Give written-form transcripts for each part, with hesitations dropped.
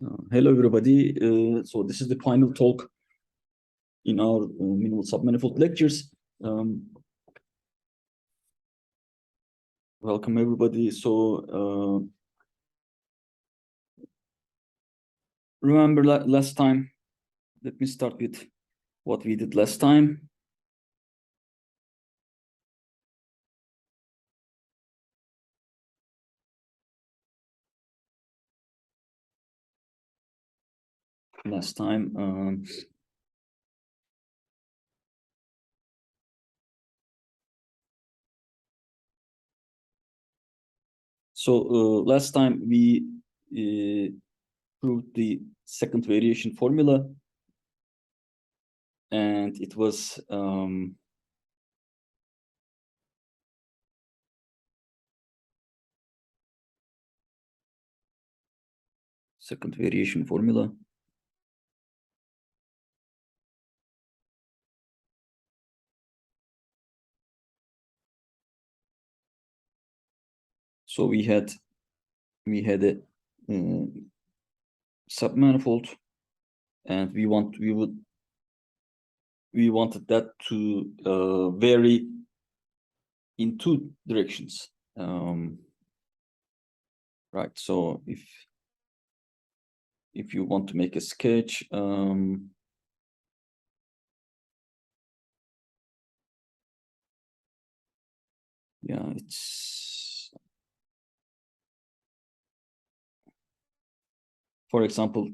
Hello, everybody. So this is the final talk in our minimal submanifold lectures. Welcome, everybody. So remember last time, let me start with what we did last time. Last time we proved the second variation formula, and it was second variation formula. So we had a submanifold, and we wanted that to vary in two directions. Right. So if you want to make a sketch, yeah, it's, for example,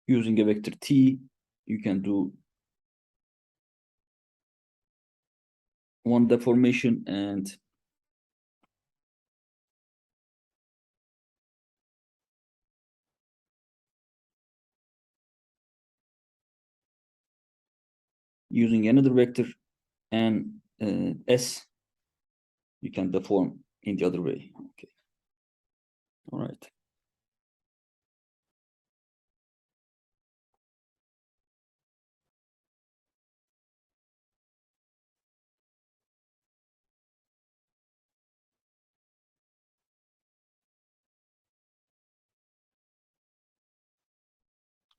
using a vector t, you can do one deformation, and using another vector and s, you can deform in the other way. Okay. All right.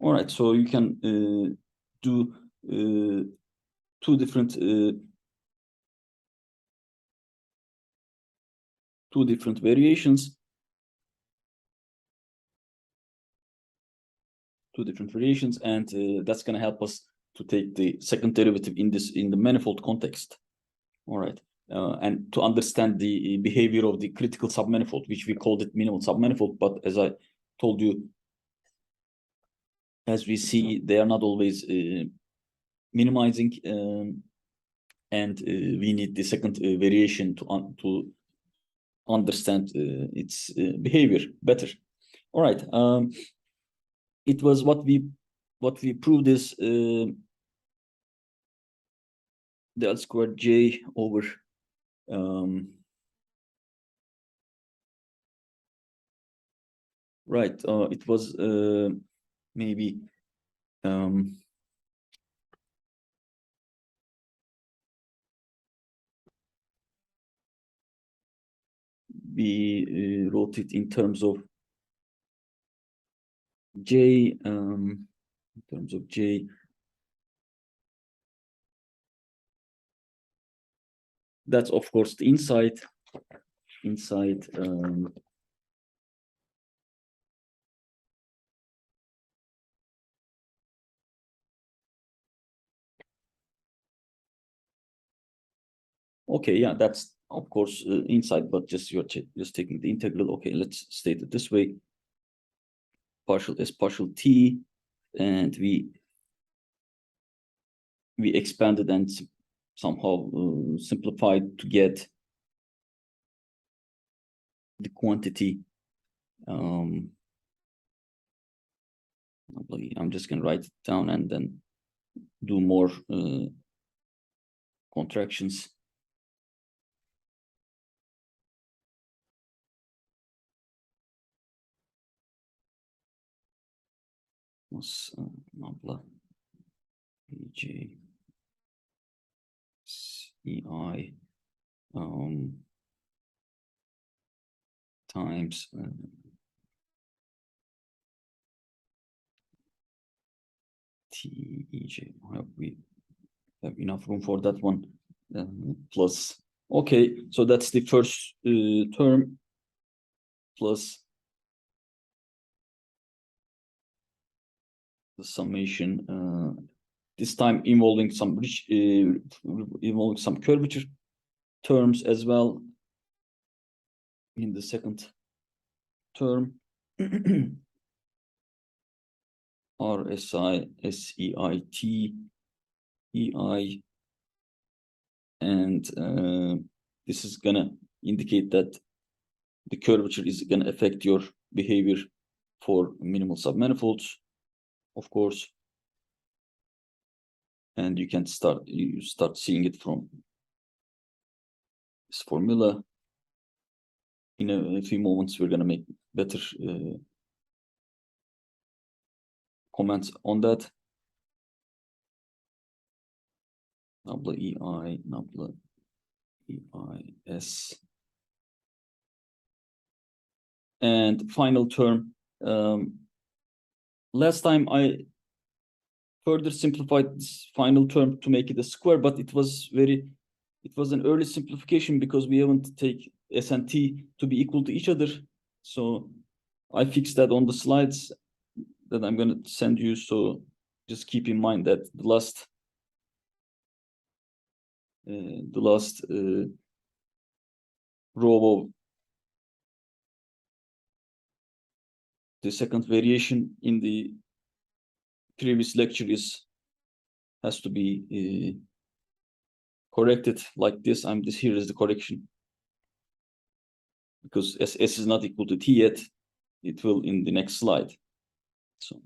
All right. So you can do two different variations. And that's going to help us to take the second derivative in the manifold context. All right. And to understand the behavior of the critical submanifold, which we called it minimal submanifold, but as I told you, as we see, they are not always minimizing, and we need the second variation to understand its behavior better. All right. It was what we proved is del squared j over right. It was maybe we wrote it in terms of j, that's of course the inside okay, yeah, that's of course inside, but you're just taking the integral. Okay, let's state it this way: partial s partial t, and we expanded and somehow simplified to get the quantity. I'm just going to write it down and then do more contractions. J CI times TEJ. We have enough room for that one. Plus, okay, so that's the first term plus the summation. This time involving some curvature terms as well in the second term. RSI, SEIT, EI, and this is gonna indicate that the curvature is gonna affect your behavior for minimal submanifolds, of course. And you can start seeing it from this formula. In a few moments, we're gonna make better comments on that. Nabla EI, Nabla EIS. And final term. Last time I further simplified this final term to make it a square, but it was an early simplification because we haven't take S and T to be equal to each other. So I fixed that on the slides that I'm going to send you. So just keep in mind that the last row of the second variation in the previous lecture has to be corrected like this. Here is the correction, because S is not equal to T yet. It will in the next slide. So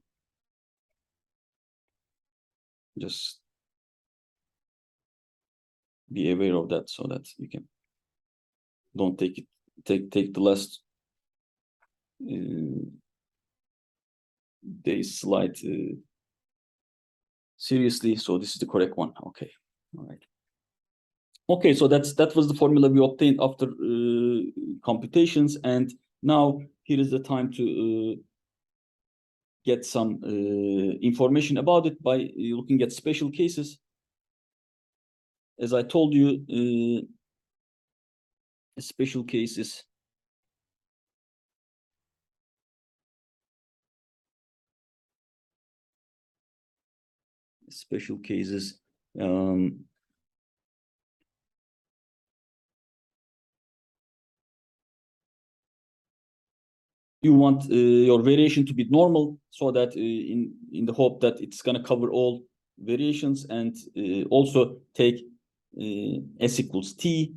just be aware of that so that you can don't take the last day's slide seriously. So this is the correct one. Okay, all right. Okay, so that was the formula we obtained after computations, and now here is the time to get some information about it by looking at special cases. As I told you, special cases you want your variation to be normal, so that in the hope that it's going to cover all variations, and also take S equals T.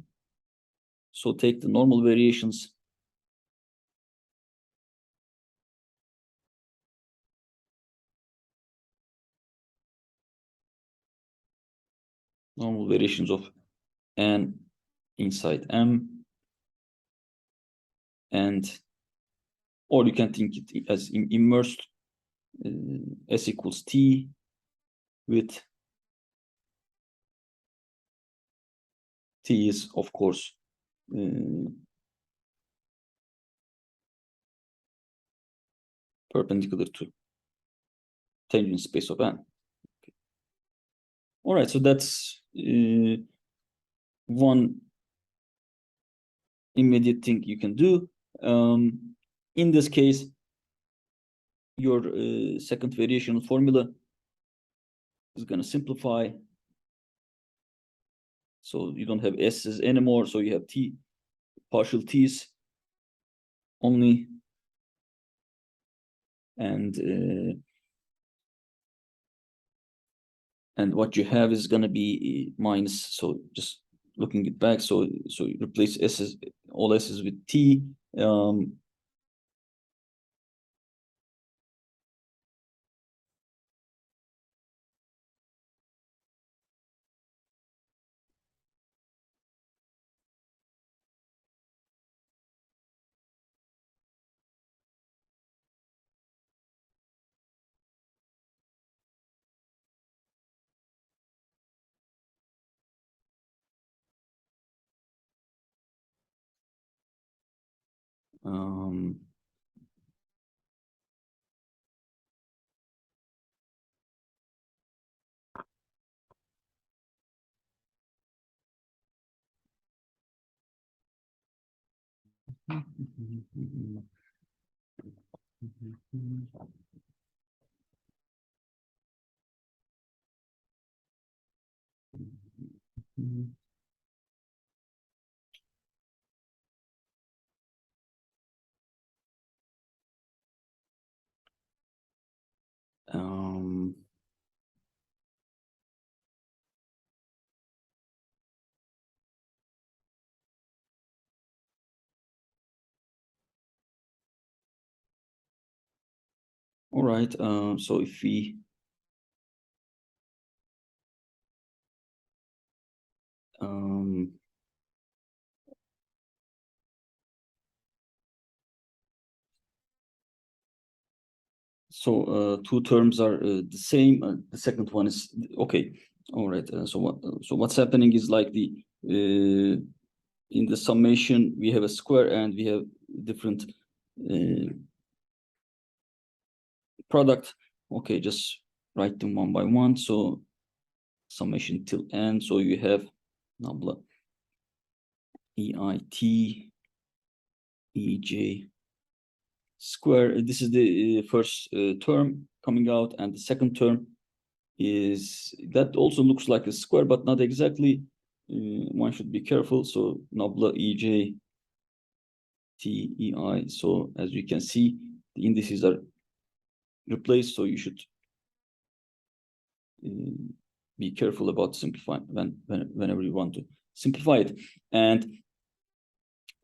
So take the normal variations. Normal variations of N inside M, and or you can think it as immersed S equals T with T is, of course, perpendicular to tangent space of N. Okay. All right, so that's one immediate thing you can do. In this case, your second variational formula is going to simplify. So you don't have S's anymore, so you have T, partial T's only. And what you have is going to be minus. So just looking it back, so you replace S's, all S's with T. All right, so if we so two terms are the same. The second one is okay. All right. So what's happening is like the in the summation we have a square and we have different product. Okay, just write them one by one. So summation till n. So you have nabla EIT EJ square. This is the first term coming out, and the second term is that also looks like a square, but not exactly. One should be careful. So nabla EJ TEI. So as you can see, the indices are replaced. So you should be careful about simplifying whenever you want to simplify it. And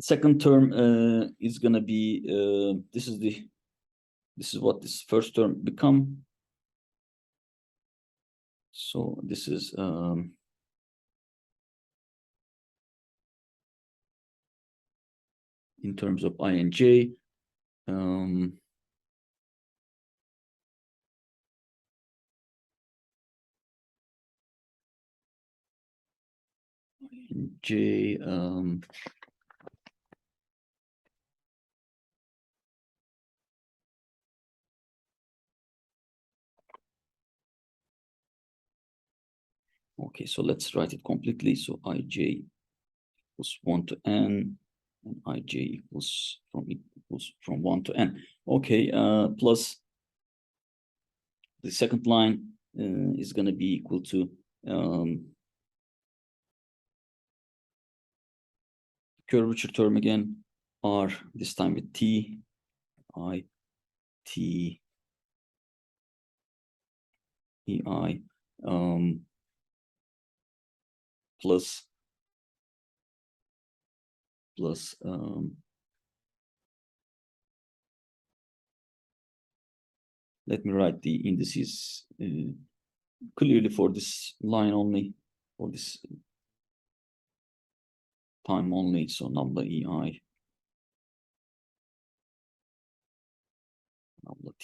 second term is gonna be this is what this first term become. So this is in terms of I and J. J okay, so let's write it completely. So IJ equals 1 to n, and IJ equals from 1 to n. Okay, plus the second line is going to be equal to curvature term again, R, this time with T, I, T, E, I, plus let me write the indices clearly for this line only, for this time only. So number EI,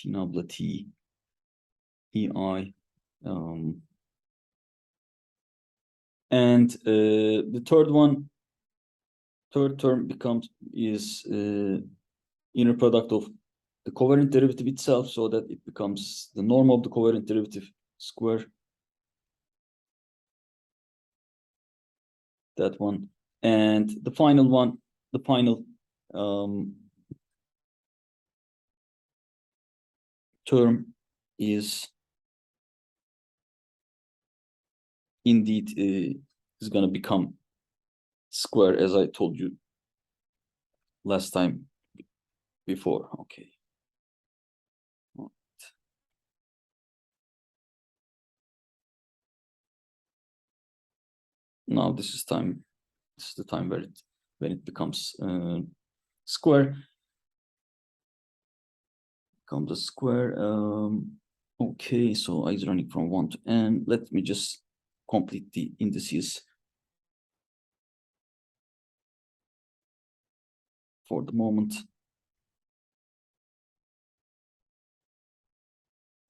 number T, EI, and the third term is inner product of the covariant derivative itself, so that it becomes the norm of the covariant derivative square. That one. And the final one, the final term is indeed is going to become square, as I told you last time before. Okay. Now this is time. This is the time when it becomes square. Becomes a square. Okay, so I is running from 1 to n. Let me just complete the indices for the moment.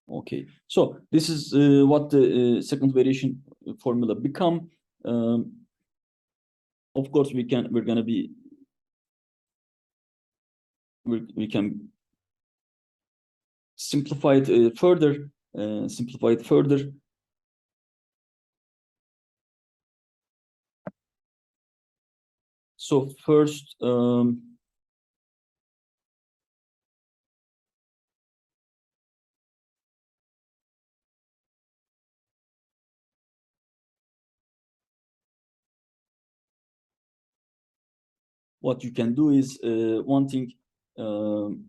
Okay, so this is what the second variation formula become. Of course, we're gonna be we can simplify it further. Simplify it further. So first, what you can do is one thing you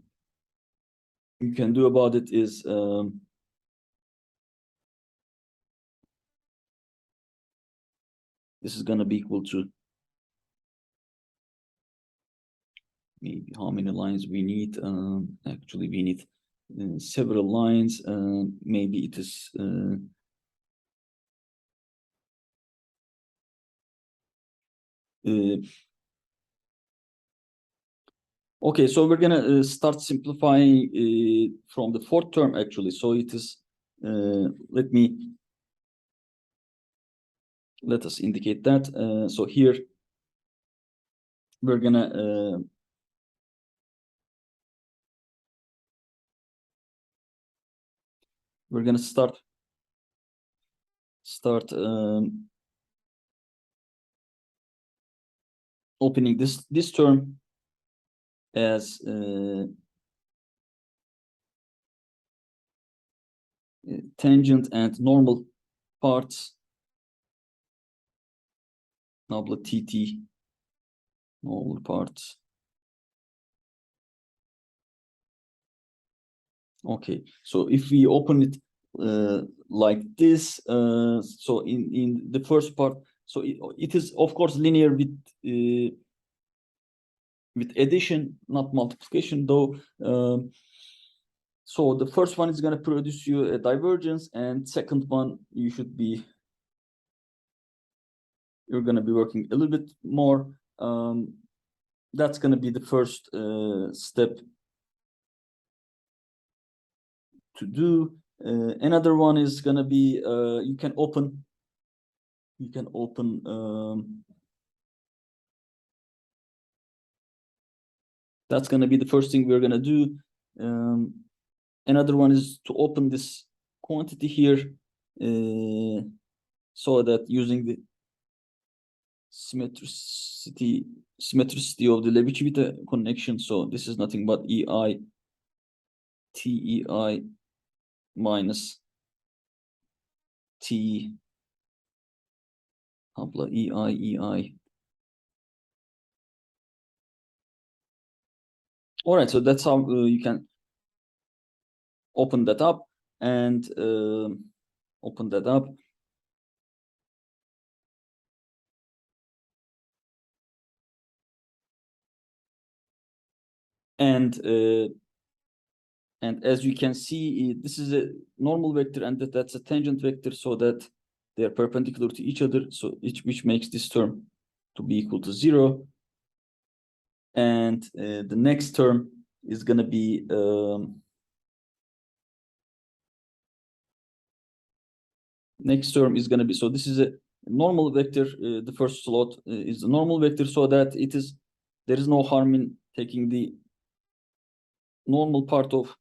can do about it is this is going to be equal to maybe how many lines we need. Actually, we need several lines. Maybe it is okay, so we're gonna start simplifying from the fourth term actually. So it is let us indicate that. So here we're gonna start opening this term as tangent and normal parts, nabla TT, normal parts. Okay, so if we open it like this, so in the first part, so it is of course linear with addition, not multiplication though. So the first one is going to produce you a divergence, and second one you're going to be working a little bit more. That's going to be the first step to do. Another one is going to be you can open that's going to be the first thing we're going to do. Another one is to open this quantity here so that using the symmetricity of the Levi-Civita connection. So this is nothing but EI TEI minus T Hapla EI. All right, so that's how you can open that up and open that up. And as you can see, this is a normal vector and that's a tangent vector, so that they are perpendicular to each other. So which makes this term to be equal to 0. And the next term is going to be so this is a normal vector. The first slot is a normal vector, so that there is no harm in taking the normal part of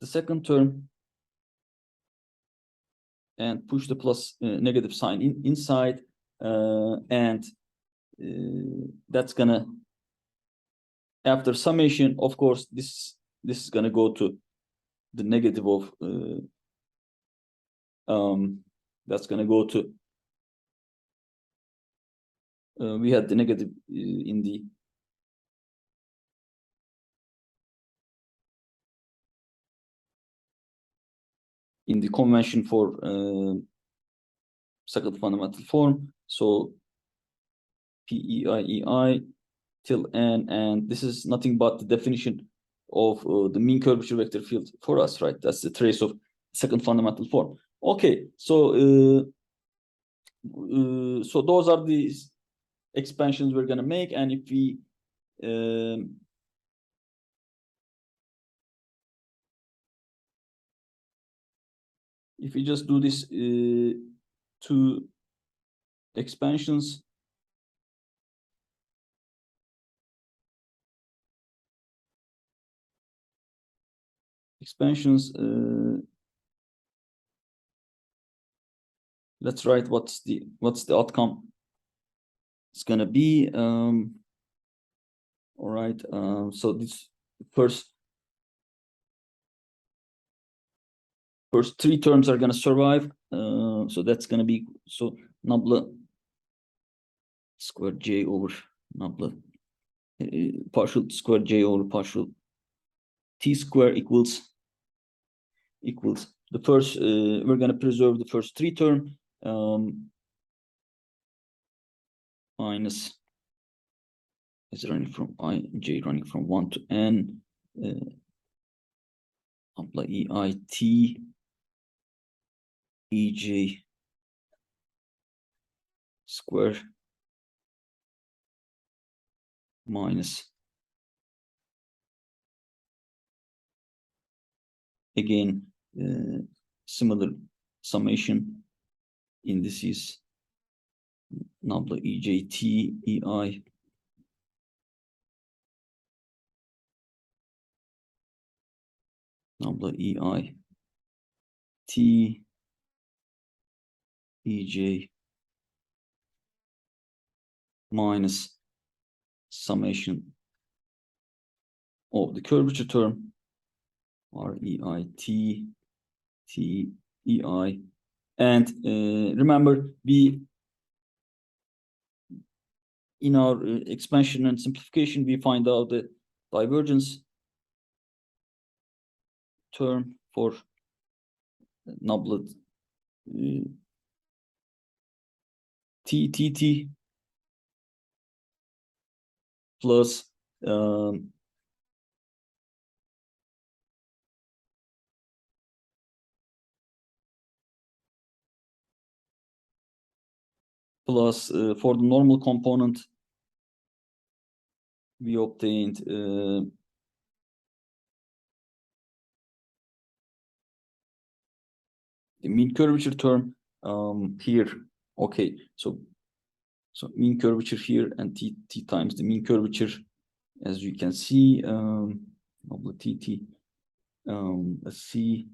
the second term and push the plus negative sign inside, and that's gonna, after summation, of course, this is gonna go to the negative of that's gonna go to we had the negative in the convention for second fundamental form. So PEI till n, and this is nothing but the definition of the mean curvature vector field for us, right? That's the trace of second fundamental form. Okay, so so those are the expansions we're going to make, and if we just do this two expansions, expansions. Let's write what's the outcome. It's gonna be all right. So this first three terms are gonna survive. So that's gonna be nabla square j over nabla partial square j over partial t square equals the first. We're gonna preserve the first three term. Minus is running from j running from 1 to n apply eit ej square minus again similar summation indices nabla ejt ei nabla ei t ej minus summation of the curvature term reit t ei, and remember we in our expansion and simplification we find out the divergence term for nabla t plus for the normal component we obtained the mean curvature term here. Okay, so mean curvature here and t times the mean curvature, as you can see, tt let's see,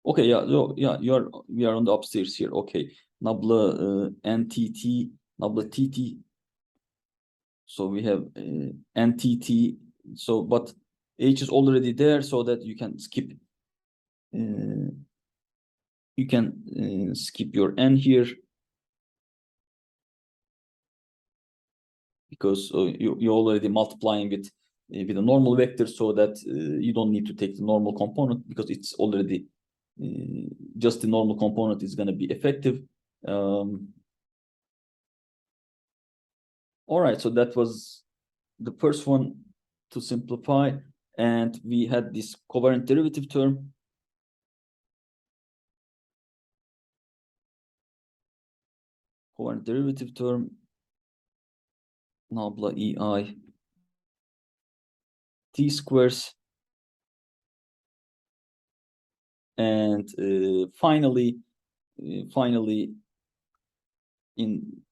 okay, yeah, so yeah, we are on the upstairs here. Okay, nabla ntt nabla tt, so we have ntt, so but h is already there, so that you can skip skip your n here, because you're already multiplying with a normal vector, so that you don't need to take the normal component, because it's already just the normal component is going to be effective. All right, so that was the first one to simplify, and we had this covariant derivative term. Covariant derivative term nabla ei t squares, and finally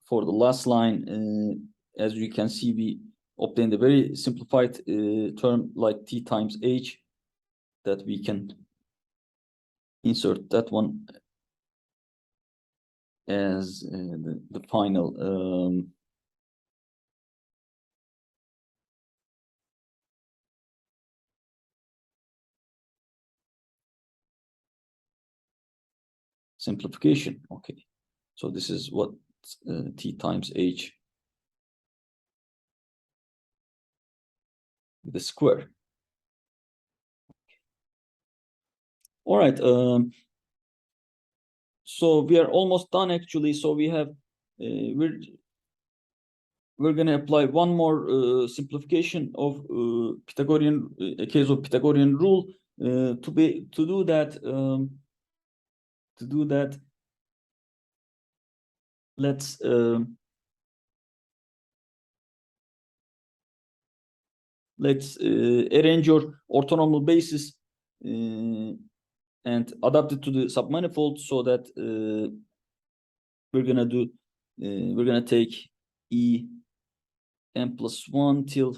for the last line, as you can see, we obtained a very simplified term like t times h, that we can insert that one as the final simplification. Okay, so this is what t times h with the square. All right, so we are almost done actually. So we have we're going to apply one more simplification of Pythagorean, a case of Pythagorean rule. To do that, let's arrange your orthonormal basis and adapt it to the submanifold, so that we're gonna take E m plus 1 till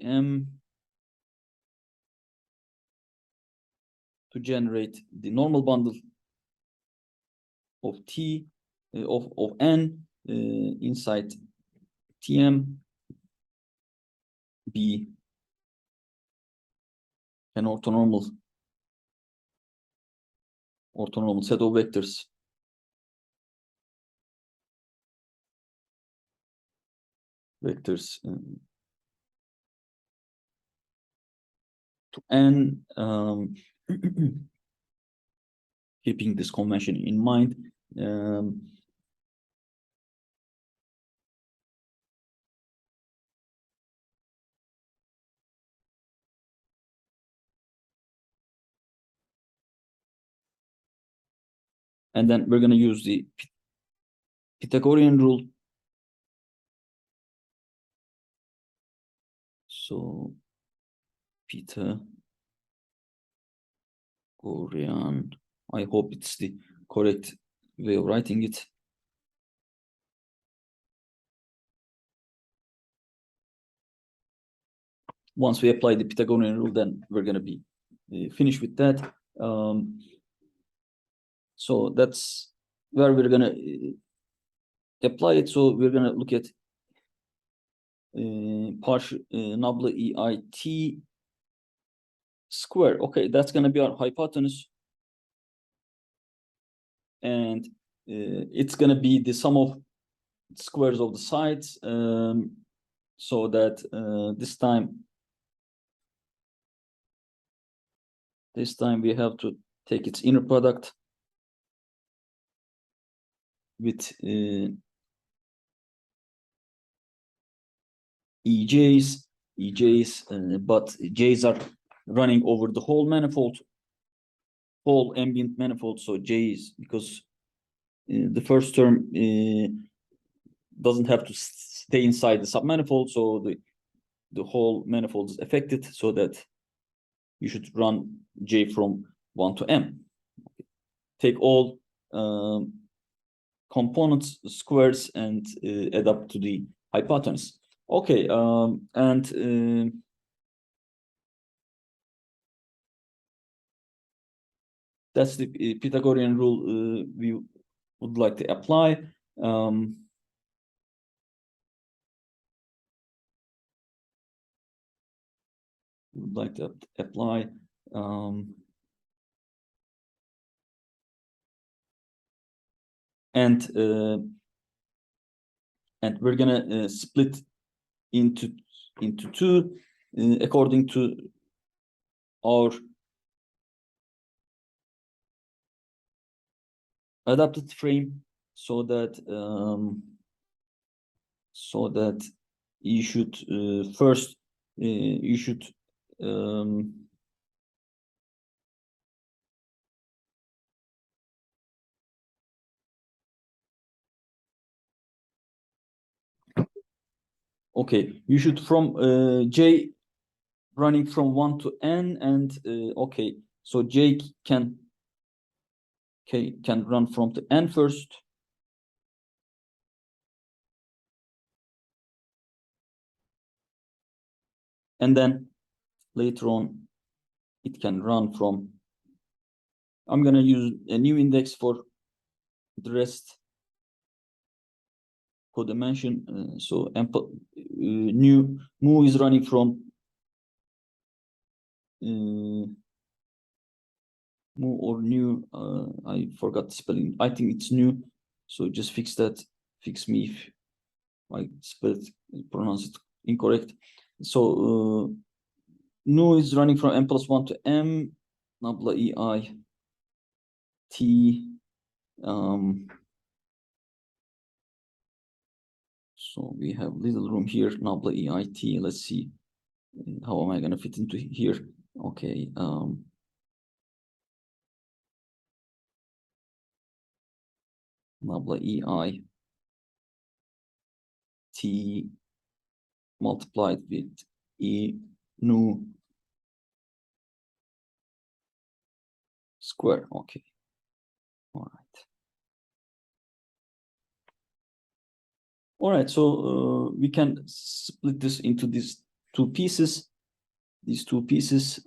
em to generate the normal bundle of T of N inside Tm be an orthonormal set of vectors to N, keeping this convention in mind. And then we're going to use the Pythagorean rule. So Pythagorean, I hope it's the correct way of writing it. Once we apply the Pythagorean rule, then we're going to be finished with that. So that's where we're going to apply it. So we're going to look at partial nabla EIT square. Okay, that's going to be our hypotenuse. And it's going to be the sum of squares of the sides. So that this time we have to take its inner product with EJs, but J's are running over the whole manifold, whole ambient manifold. So J's, because the first term doesn't have to stay inside the submanifold, so the whole manifold is affected, so that you should run J from 1 to M. Take all components, squares, and add up to the hypotenuse. Okay, and that's the Pythagorean rule we would like to apply. Would like to apply. And we're gonna split into two according to our adapted frame, so that you should first you should okay, you should from J running from 1 to N, and okay, so J can run from the N first. And then later on, it can run from, I'm going to use a new index for the rest codimension. So new mu is running from mu or new, I forgot the spelling. I think it's new. So just fix that. Fix me if I pronounce it incorrect. So nu is running from m plus 1 to m, nabla ei t. So we have little room here, nabla EIT. Let's see, how am I going to fit into here? Okay. Nabla EI T multiplied with E nu square. Okay. All right. All right. So we can split this into these two pieces. These two pieces.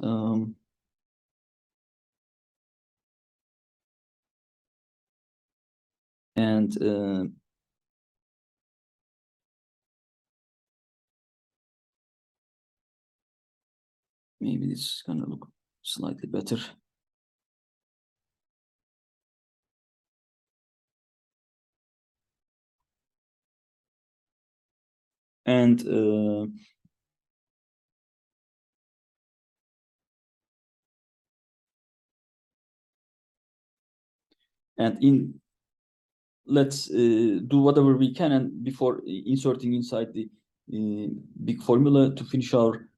And maybe this is gonna look slightly better. And let's do whatever we can, and before inserting inside the big formula to finish our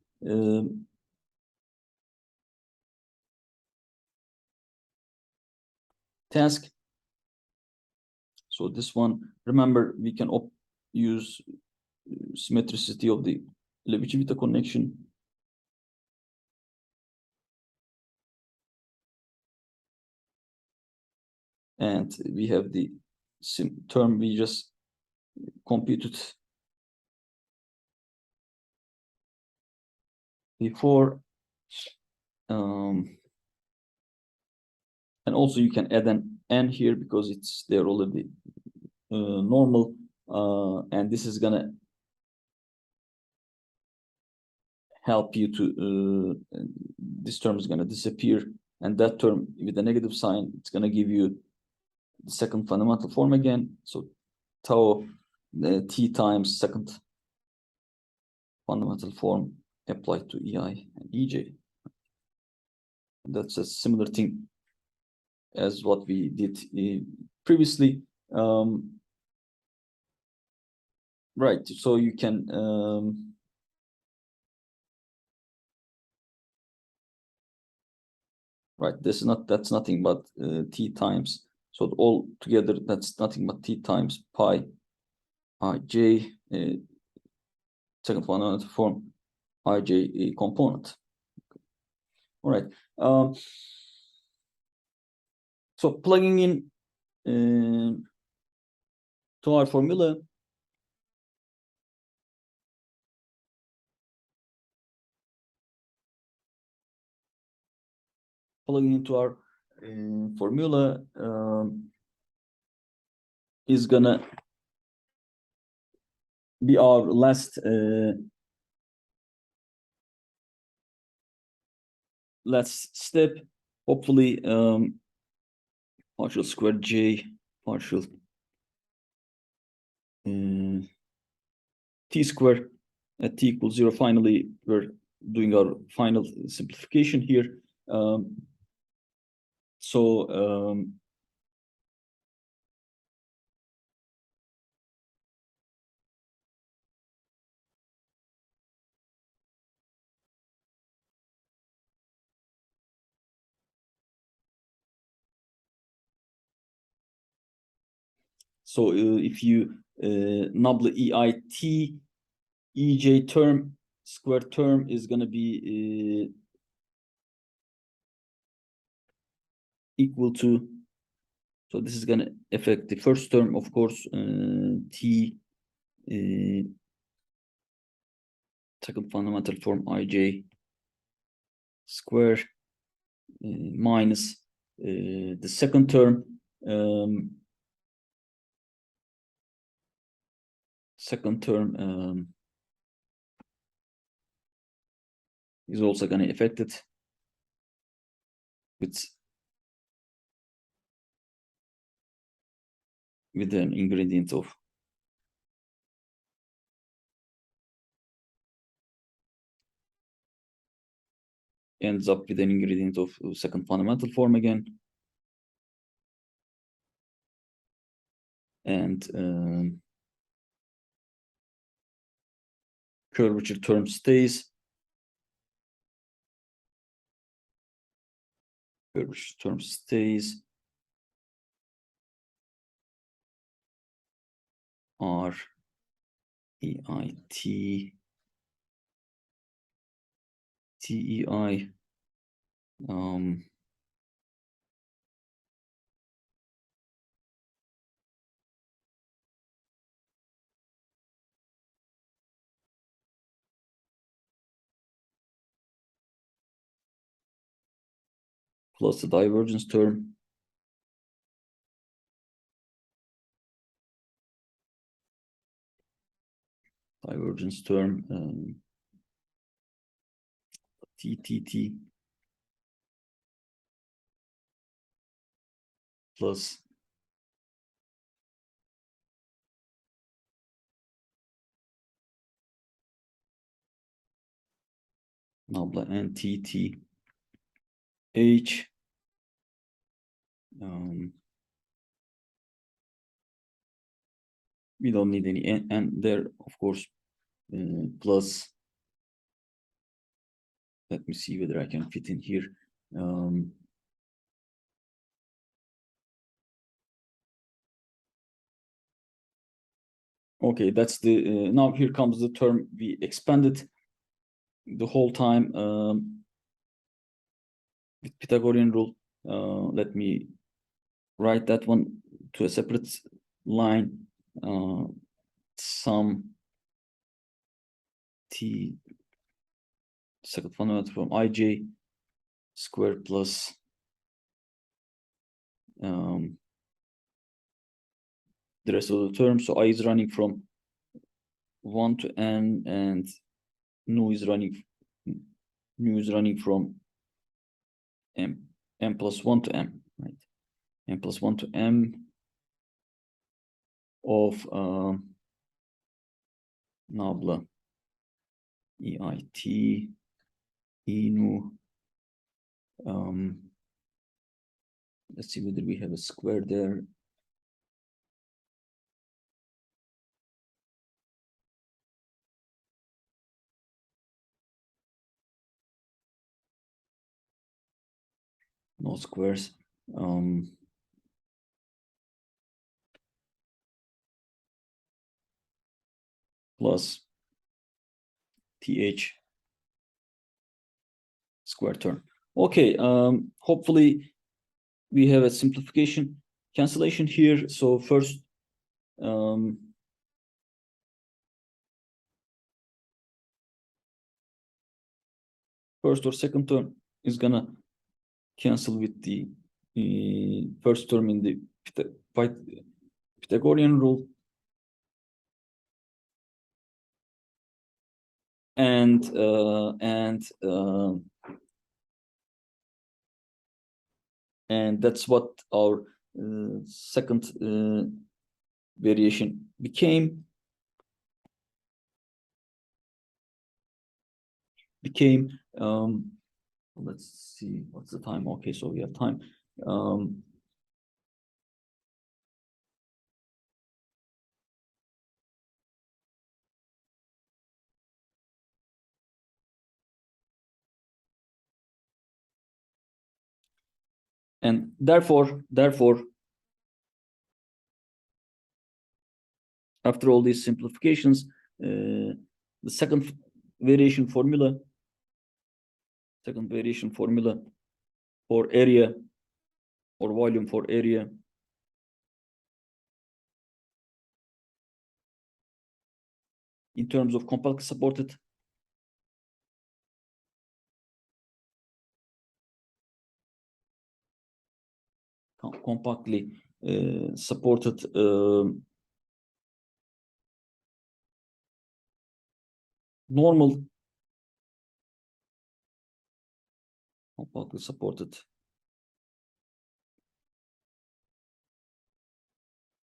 task. So this one, remember, we can use symmetricity of the Levi-Civita connection. And we have the term we just computed before. And also you can add an n here because it's there already normal. And this is gonna help you to, this term is gonna disappear, and that term with a negative sign, it's gonna give you the second fundamental form again. So tau t times second fundamental form applied to EI and EJ. That's a similar thing as what we did previously. Right, so you can right, that's nothing but t times, so all together that's nothing but t times pi ij second fundamental form ij component. All right. So plugging in to our formula, formula is gonna be our last step. Hopefully, partial square j partial t square at t equals 0. Finally, we're doing our final simplification here. So if you nabla EIT, EJ term, square term is going to be equal to, so this is going to affect the first term, of course, T second fundamental form IJ square minus the second term, is also going to affect it with an ingredient of ends up with an ingredient of second fundamental form again. And curvature term stays. Curvature term stays. R EIT TEI plus the divergence term. Divergence term, TTT plus nabla and TTH. We don't need any n there, of course, plus, let me see whether I can fit in here. Okay, that's the, now here comes the term we expanded the whole time with Pythagorean rule. Let me write that one to a separate line. Sum T second fundamental from IJ squared plus the rest of the term. So I is running from 1 to n, and nu is running from m plus 1 to m, right? M plus 1 to m of nabla EIT nu. Let's see whether we have a square there. No squares. Plus TH square term. Okay, hopefully we have a simplification cancellation here. So first, first or second term is gonna cancel with the first term in the Pythagorean rule. And that's what our second variation became. Let's see, what's the time? Okay, so we have time. And therefore, after all these simplifications, the second variation formula for area or volume for area in terms of compactly supported normal compactly supported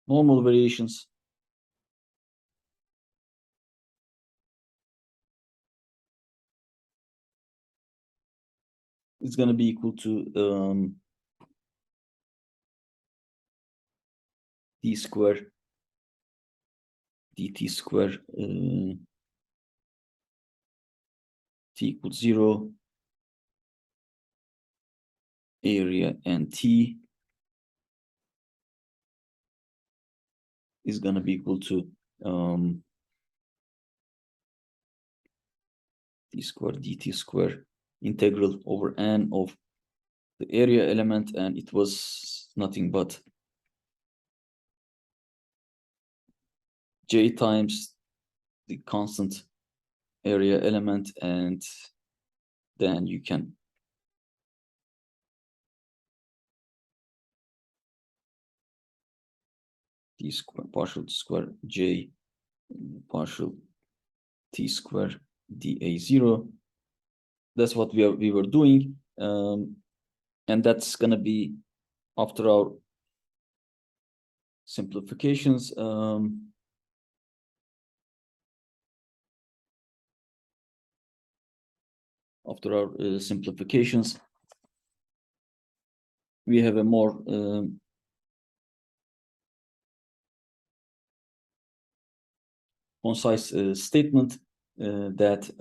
normal variations is going to be equal to d square dt square t equals 0, area and t is going to be equal to d square dt square integral over n of the area element, and it was nothing but j times the constant area element, and then you can d square partial t square j partial t square dA0. That's what we were doing, and that's gonna be after our simplifications. After our simplifications, we have a more concise statement that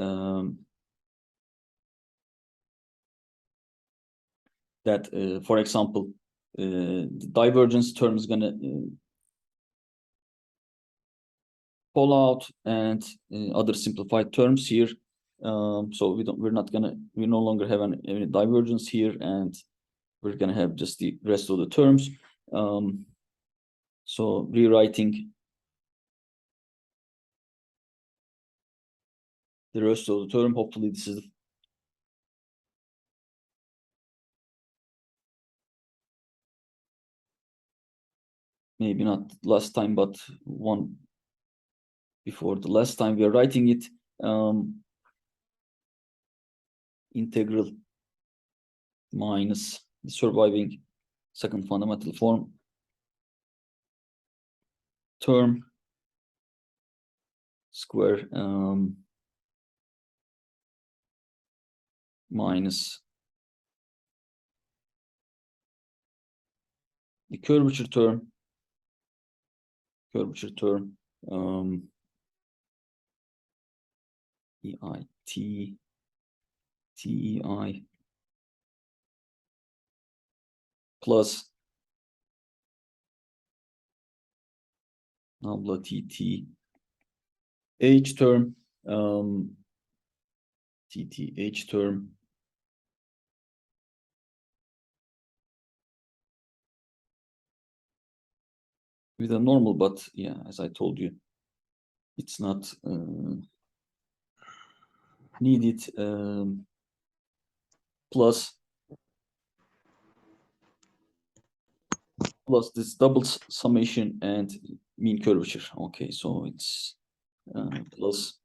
for example, the divergence term is gonna fall out, and other simplified terms here. So we're no longer have any divergence here, and we're gonna have just the rest of the terms. So rewriting the rest of the term, hopefully this is maybe not last time, but one before the last time we are writing it. Integral minus the surviving second fundamental form term square minus the curvature term EIT TEI plus nabla TTH term, TTH term with a normal, but yeah, as I told you, it's not needed, plus this double summation and mean curvature. Okay, so it's plus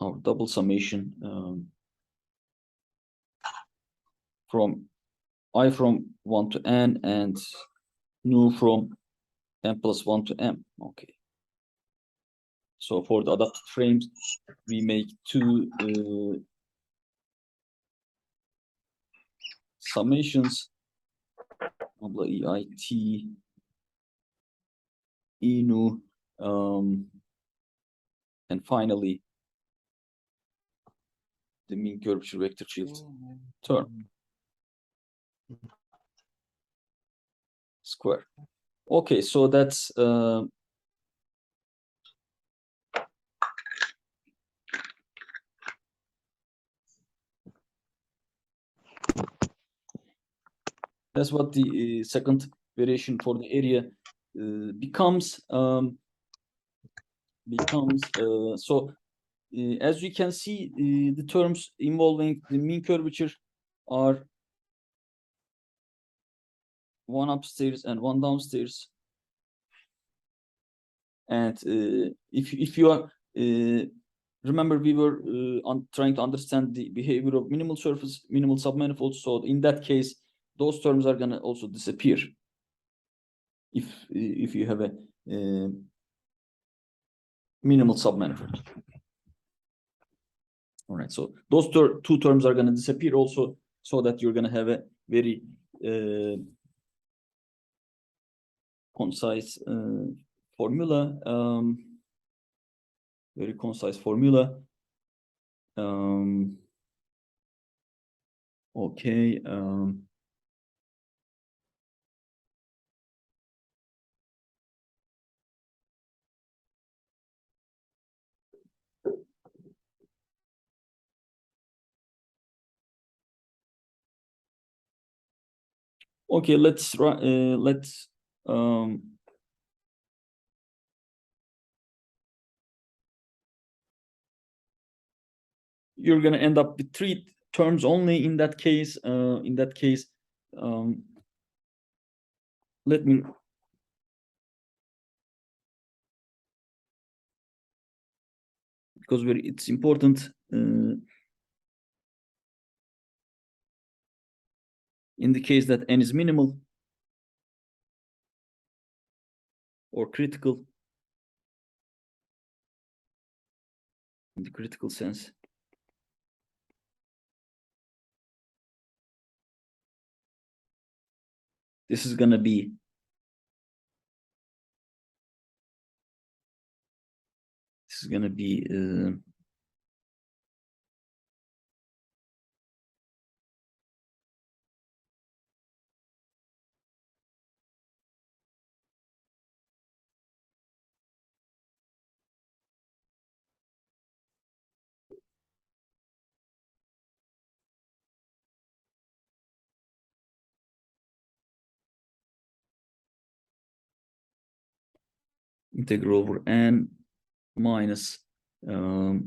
our double summation from I from 1 to n and nu from n plus 1 to m. Okay. So for the adapted frames, we make two summations, EIT, E nu, and finally the mean curvature vector field term square. Okay, so that's what the second variation for the area becomes. So as you can see, the terms involving the mean curvature are one upstairs and one downstairs. And if you are remember, we were trying to understand the behavior of minimal surface, minimal submanifolds. So in that case, those terms are going to also disappear if you have a minimal submanifold. All right, so those two terms are going to disappear also, so that you're going to have a very concise formula. Very concise formula. Okay. Okay, let's you're going to end up with three terms only in that case. let me because it's important in the case that n is minimal or critical, in the critical sense, this is gonna be integral over n minus the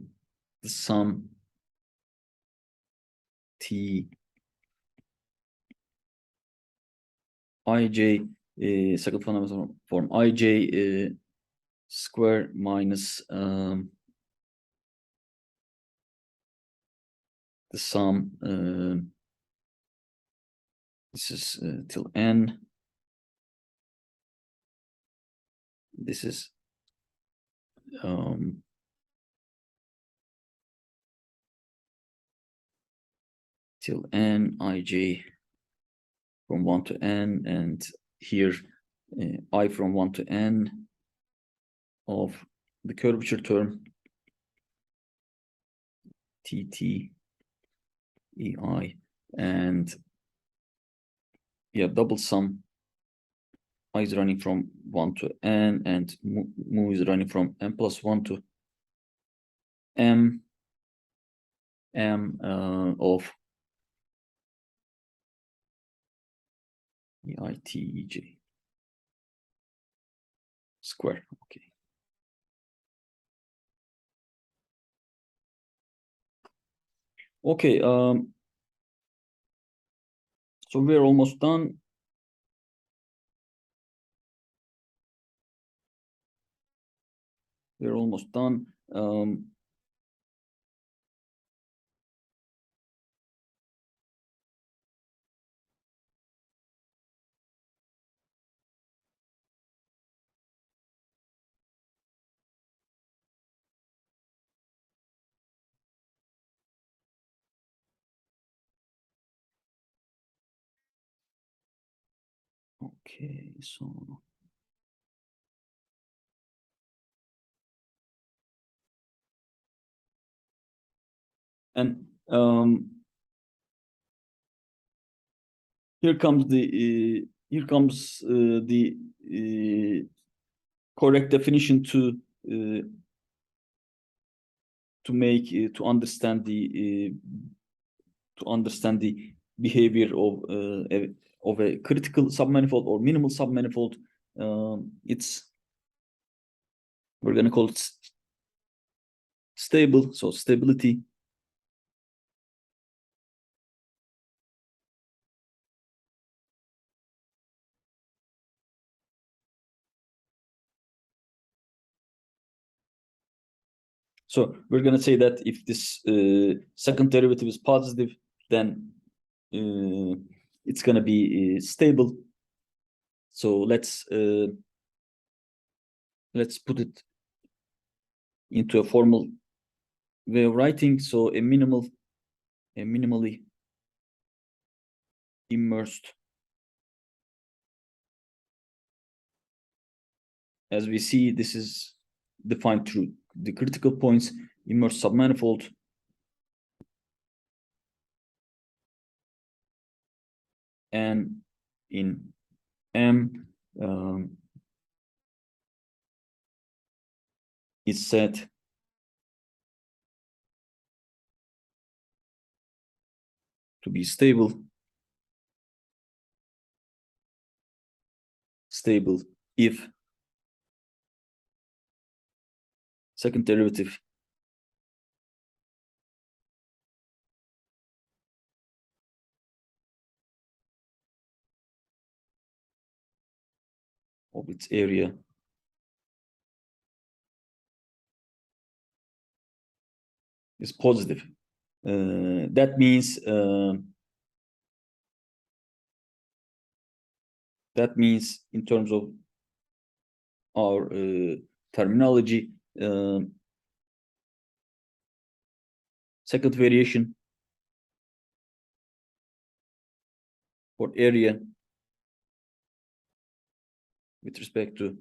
sum t ij second fundamental form ij square minus the sum this is till n, this is till n ij from 1 to n, and here I from 1 to n of the curvature term tt ei, and yeah, double sum I is running from 1 to n, and mu is running from n plus 1 to m of eitj square. Okay. Okay. So we're almost done. We're almost done. Okay, so and here comes the correct definition to make to understand the behavior of a critical submanifold or minimal submanifold. We're going to call it stable, so stability. So we're going to say that if this second derivative is positive, then it's going to be stable. So let's put it into a formal way of writing. So a minimally immersed, as we see, this is defined through the critical points, immersed submanifold and in M is said to be stable if second derivative of its area is positive. That means in terms of our terminology, second variation for area with respect to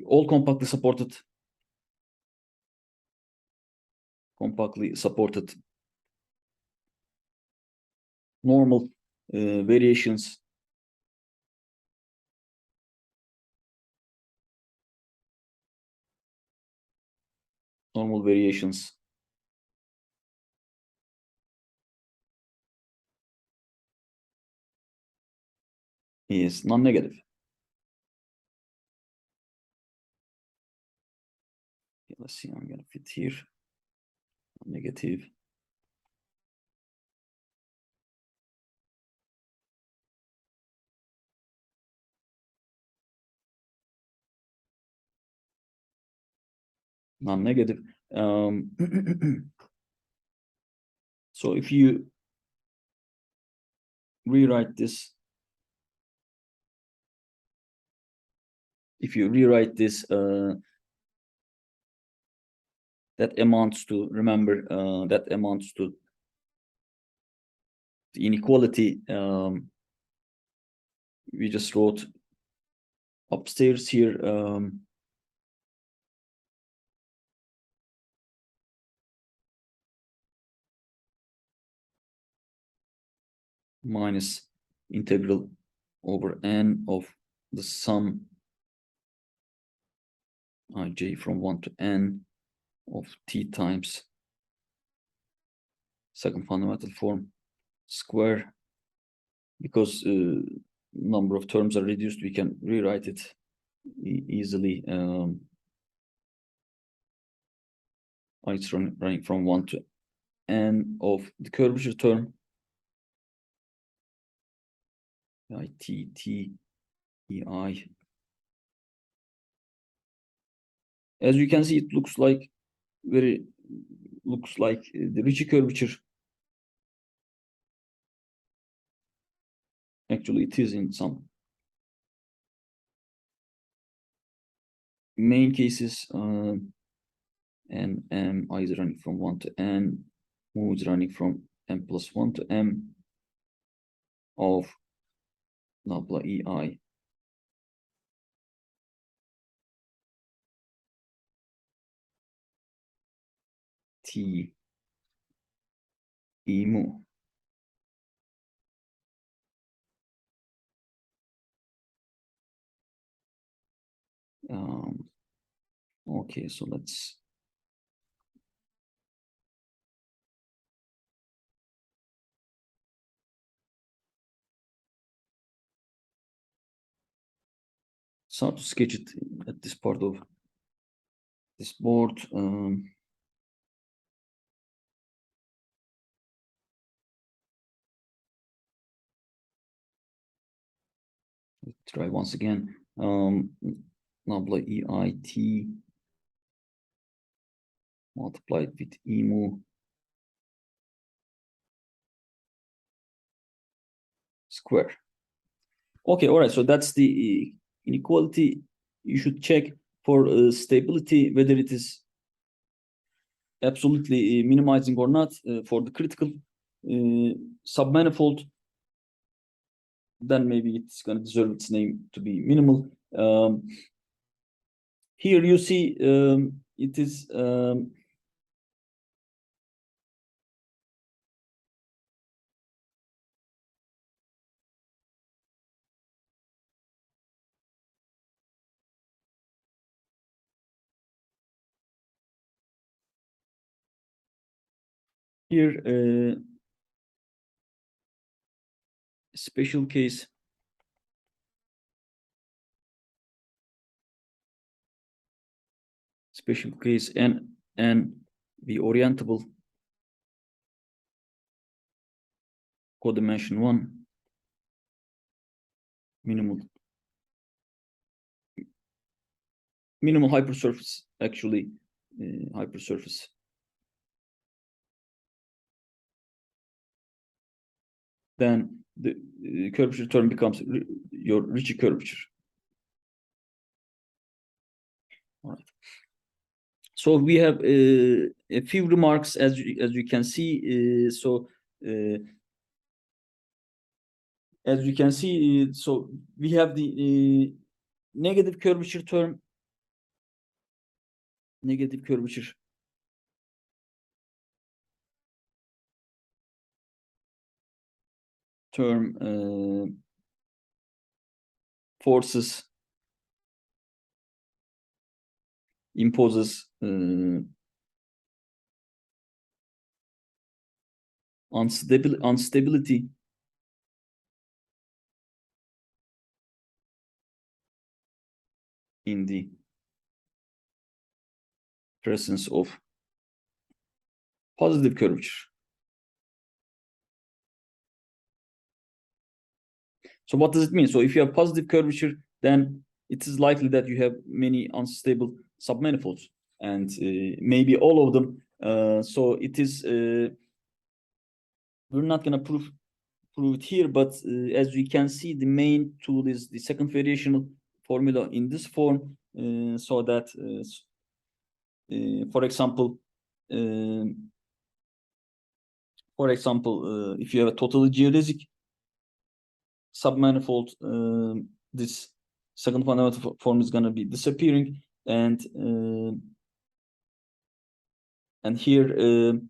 all compactly supported normal variations is non-negative. Let's see, I'm going to fit here negative. Non-negative. So if you rewrite this, that amounts to, remember, that amounts to the inequality we just wrote upstairs here. Minus integral over n of the sum ij from 1 to n of t times second fundamental form square. Because number of terms are reduced, we can rewrite it easily. It's running from 1 to n of the curvature term t ei. As you can see, it looks like the Ricci curvature. Actually, it is in some main cases. And m I is running from 1 to n, mu is running from m plus 1 to m of nabla ei t e mu. Okay, so let's start to sketch it at this part of this board. Try once again. Nabla ei t multiplied with e mu square. Okay, all right. So that's the inequality. You should check for stability whether it is absolutely minimizing or not. For the critical submanifold, then maybe it's going to deserve its name to be minimal. Here you see it is here special case. Special case and the orientable codimension 1 minimal minimal hypersurface, actually, hypersurface. Then the curvature term becomes your Ricci curvature. All right. So we have a few remarks as you can see. As you can see, so we have the negative curvature term. Negative curvature term forces imposes instability in the presence of positive curvature. So what does it mean? So if you have positive curvature, then it is likely that you have many unstable submanifolds, and maybe all of them. So it is. We're not going to prove it here, but as we can see, the main tool is the second variational formula in this form, so that, for example, if you have a totally geodesic submanifold, this second fundamental form is going to be disappearing, and here,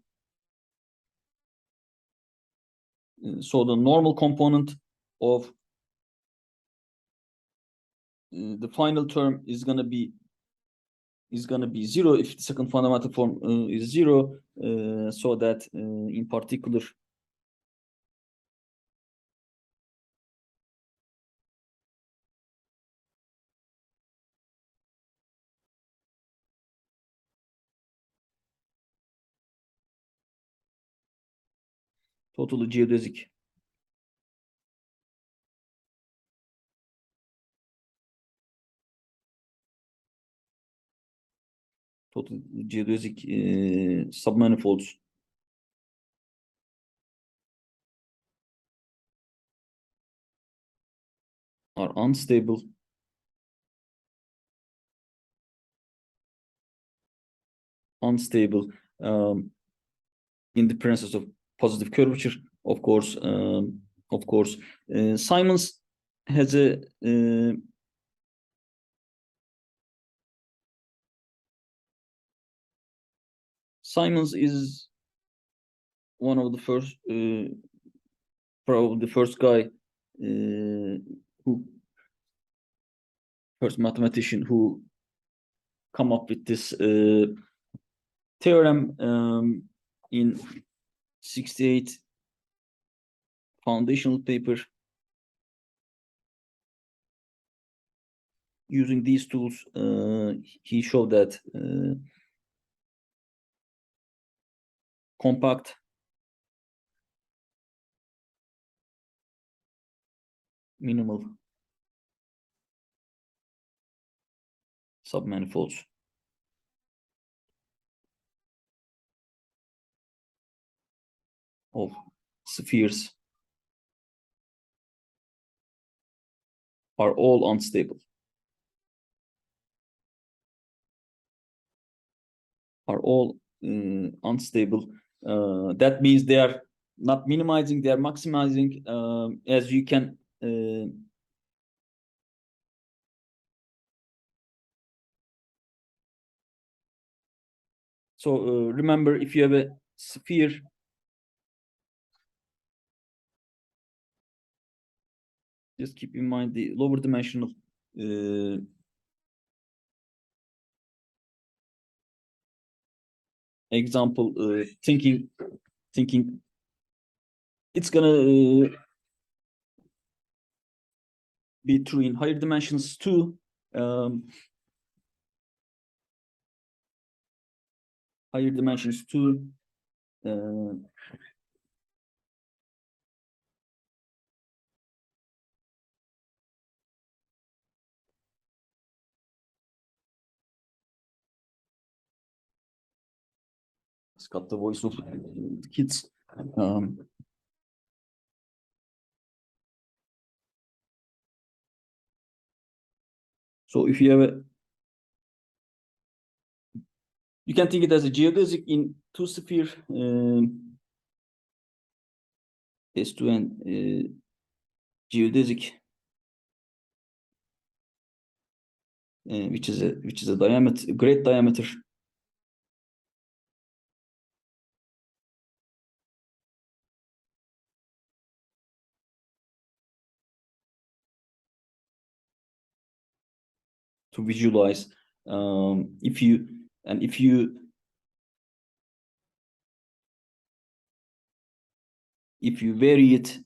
so the normal component of the final term is going to be zero if the second fundamental form is zero, so that in particular totally geodesic submanifolds are unstable in the presence of positive curvature. Of course, Simons has a Simons is one of the first, probably the first guy, first mathematician who come up with this theorem in 68 foundational paper. Using these tools, he showed that compact minimal submanifolds of spheres are all unstable. Unstable. That means they are not minimizing, they are maximizing, as you can so remember, if you have a sphere, just keep in mind the lower dimensional example, thinking it's gonna be true in higher dimensions too. Higher dimensions too. It's got the voice of the kids. So if you have you can think it as a geodesic in two-sphere S2N geodesic, which is a diameter, great diameter. To visualize, if you vary it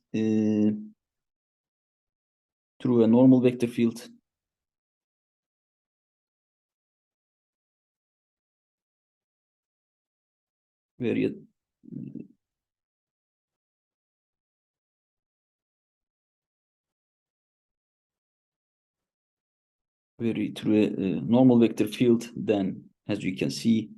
through a normal vector field, vary it through a normal vector field, then as you can see,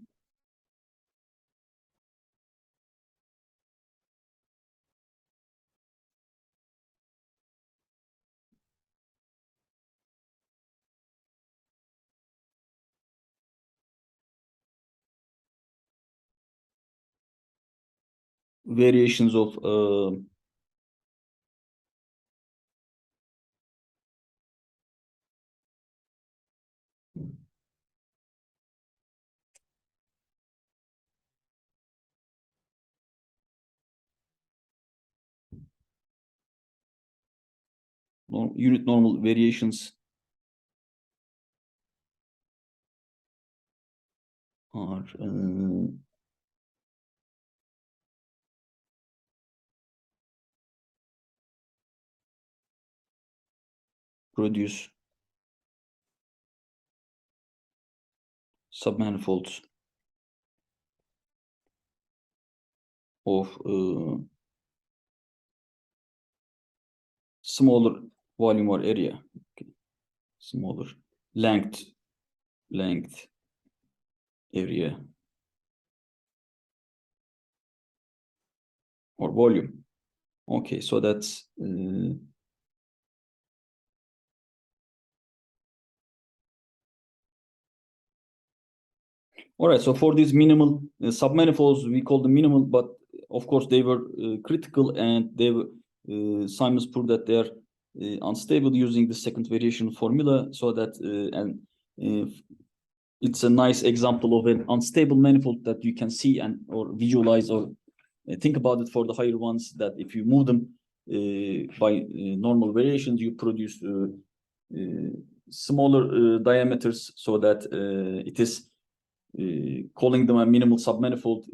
variations of unit normal variations are produce submanifolds of smaller volume or area, okay. Smaller length area or volume. Okay, so that's all right. So for these minimal submanifolds, we call them minimal, but of course they were critical, and they were Simons proved that they are unstable using the second variation formula. So that it's a nice example of an unstable manifold that you can see and or visualize or think about it for the higher ones, that if you move them by normal variations, you produce smaller diameters, so that it is calling them a minimal submanifold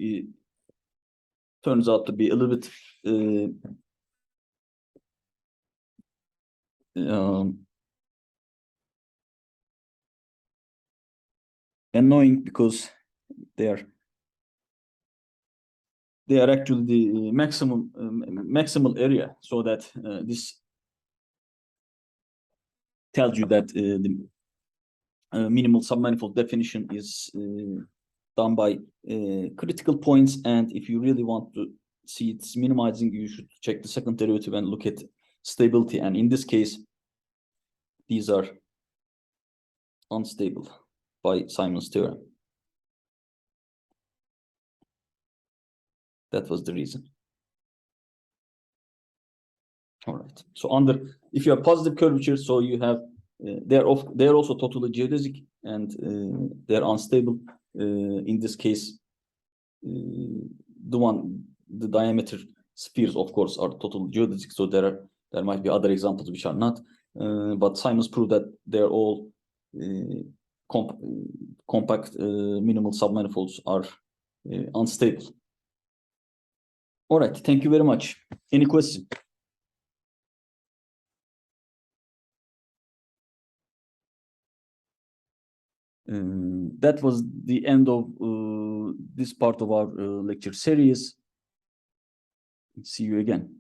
turns out to be a little bit annoying, because they are actually the maximal area, so that this tells you that the minimal submanifold definition is done by critical points, and if you really want to see it's minimizing, you should check the second derivative and look at stability, and in this case these are unstable by Simon's theorem. That was the reason. All right. So if you have positive curvature, so you have they're also totally geodesic, and they're unstable. In this case, the diameter spheres, of course, are total geodesic. So there might be other examples which are not, but Simons proved that they're all compact minimal submanifolds are unstable. All right. Thank you very much. Any question? That was the end of this part of our lecture series. See you again.